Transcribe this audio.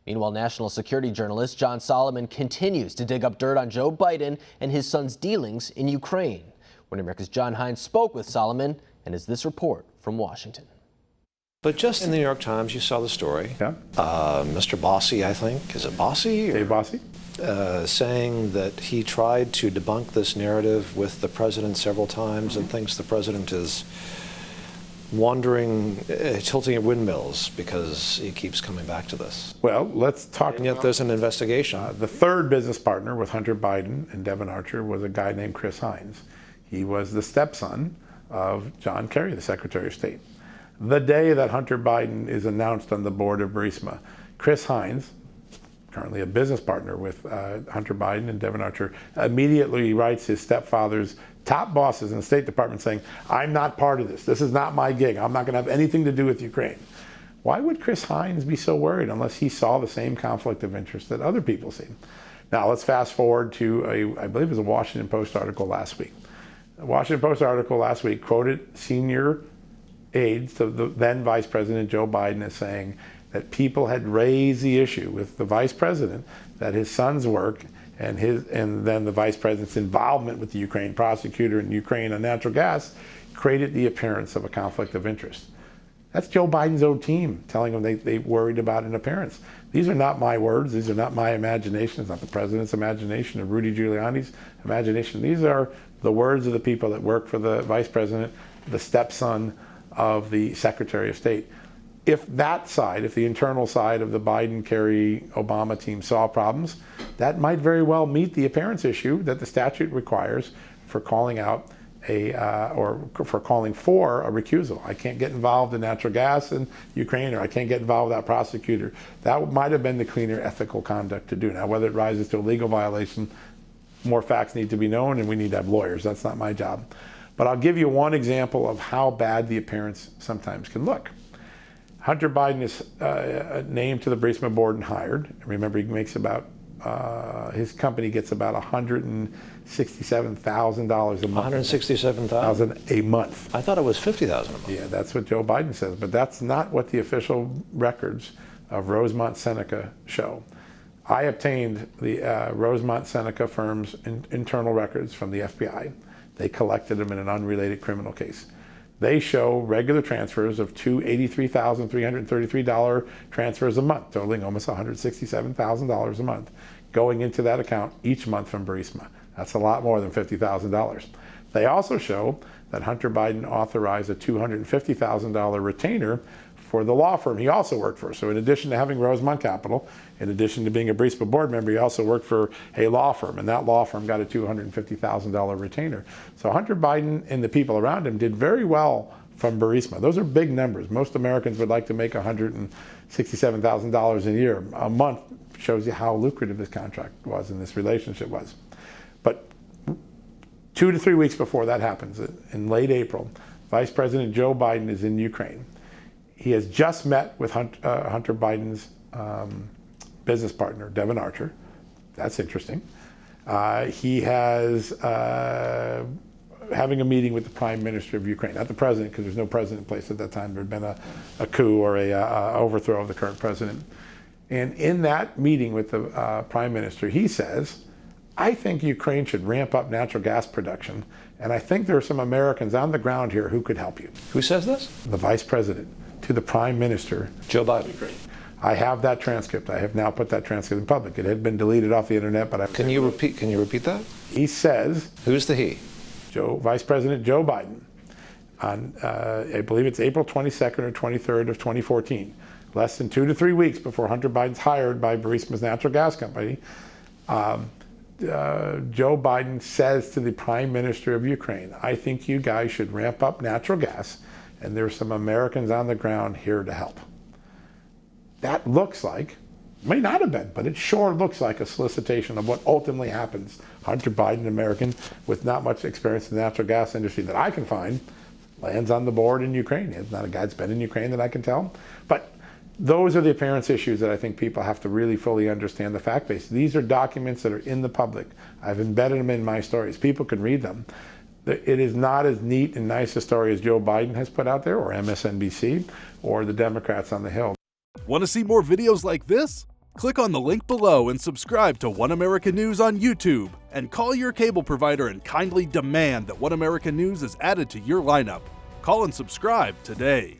Meanwhile, national security journalist John Solomon continues to dig up dirt on Joe Biden and his son's dealings in Ukraine. One America's John Hines spoke with Solomon, and is this report from Washington. But just in the New York Times, you saw the story. Yeah. Mr. Bossie, I think, is it Bossie? Dave Bossie? Saying that he tried to debunk this narrative with the president several times and thinks the president is wandering, tilting at windmills because he keeps coming back to this. Well, let's talk. And yet there's an investigation. The third business partner with Hunter Biden and Devon Archer was a guy named Chris Hines. He was the stepson of John Kerry, the Secretary of State. The day that Hunter Biden is announced on the board of Burisma, Chris Hines, currently a business partner with Hunter Biden and Devon Archer, immediately writes his stepfather's top bosses in the State Department saying, I'm not part of this. This is not my gig. I'm not going to have anything to do with Ukraine. Why would Chris Hines be so worried unless he saw the same conflict of interest that other people see? Now let's fast forward to I believe it was a Washington Post article last week. The Washington Post article last week quoted senior aides to the then Vice President Joe Biden as saying that people had raised the issue with the Vice President that his son's work and then the Vice President's involvement with the Ukraine prosecutor in Ukraine on natural gas created the appearance of a conflict of interest. That's Joe Biden's own team telling him they worried about an appearance. These are not my words. These are not my imagination. It's not the president's imagination or Rudy Giuliani's imagination. These are the words of the people that work for the Vice President, the stepson of the Secretary of State. If that side, if the internal side of the Biden, Kerry, Obama team saw problems, that might very well meet the appearance issue that the statute requires for calling out or for calling for a recusal. I can't get involved in natural gas in Ukraine, or I can't get involved with that prosecutor. That might have been the cleaner ethical conduct to do. Now, whether it rises to a legal violation, more facts need to be known, and we need to have lawyers. That's not my job. But I'll give you one example of how bad the appearance sometimes can look. Hunter Biden is named to the Burisma board and hired. Remember, he makes about, his company gets about $167,000 a month. $167,000 a month. I thought it was $50,000 a month. Yeah, that's what Joe Biden says, but that's not what the official records of Rosemont Seneca show. I obtained the Rosemont Seneca firm's internal records from the FBI. They collected them in an unrelated criminal case. They show regular transfers of two $83,333 transfers a month, totaling almost $167,000 a month, going into that account each month from Burisma. That's a lot more than $50,000. They also show that Hunter Biden authorized a $250,000 retainer for the law firm he also worked for. So in addition to having Rosemont Capital, in addition to being a Burisma board member, he also worked for a law firm, and that law firm got a $250,000 retainer. So Hunter Biden and the people around him did very well from Burisma. Those are big numbers. Most Americans would like to make $167,000 a year. A month shows you how lucrative this contract was and this relationship was. But 2 to 3 weeks before that happens, in late April, Vice President Joe Biden is in Ukraine. He has just met with Hunter Biden's business partner, Devon Archer. That's interesting. He has having a meeting with the Prime Minister of Ukraine, not the president, because there's no president in place at that time. There had been a coup or a overthrow of the current president. And in that meeting with the Prime Minister, he says, I think Ukraine should ramp up natural gas production, and I think there are some Americans on the ground here who could help you. Who says this? The Vice President to the Prime Minister. Joe Biden. I have that transcript. I have now put that transcript in public. It had been deleted off the internet, but Can you repeat that? He says. Who's the he? Vice President Joe Biden, on I believe it's April 22nd or 23rd of 2014, less than 2 to 3 weeks before Hunter Biden's hired by Burisma's natural gas company. Joe Biden says to the Prime Minister of Ukraine, I think you guys should ramp up natural gas, and there's some Americans on the ground here to help. That looks like, may not have been, but it sure looks like a solicitation of what ultimately happens. Hunter Biden, an American with not much experience in the natural gas industry that I can find, lands on the board in Ukraine. He's not a guy that's been in Ukraine that I can tell. But those are the appearance issues that I think people have to really fully understand the fact base. These are documents that are in the public. I've embedded them in my stories. People can read them. It is not as neat and nice a story as Joe Biden has put out there, or MSNBC, or the Democrats on the Hill. Want to see more videos like this? Click on the link below and subscribe to One American News on YouTube, and call your cable provider and kindly demand that One American News is added to your lineup. Call and subscribe today.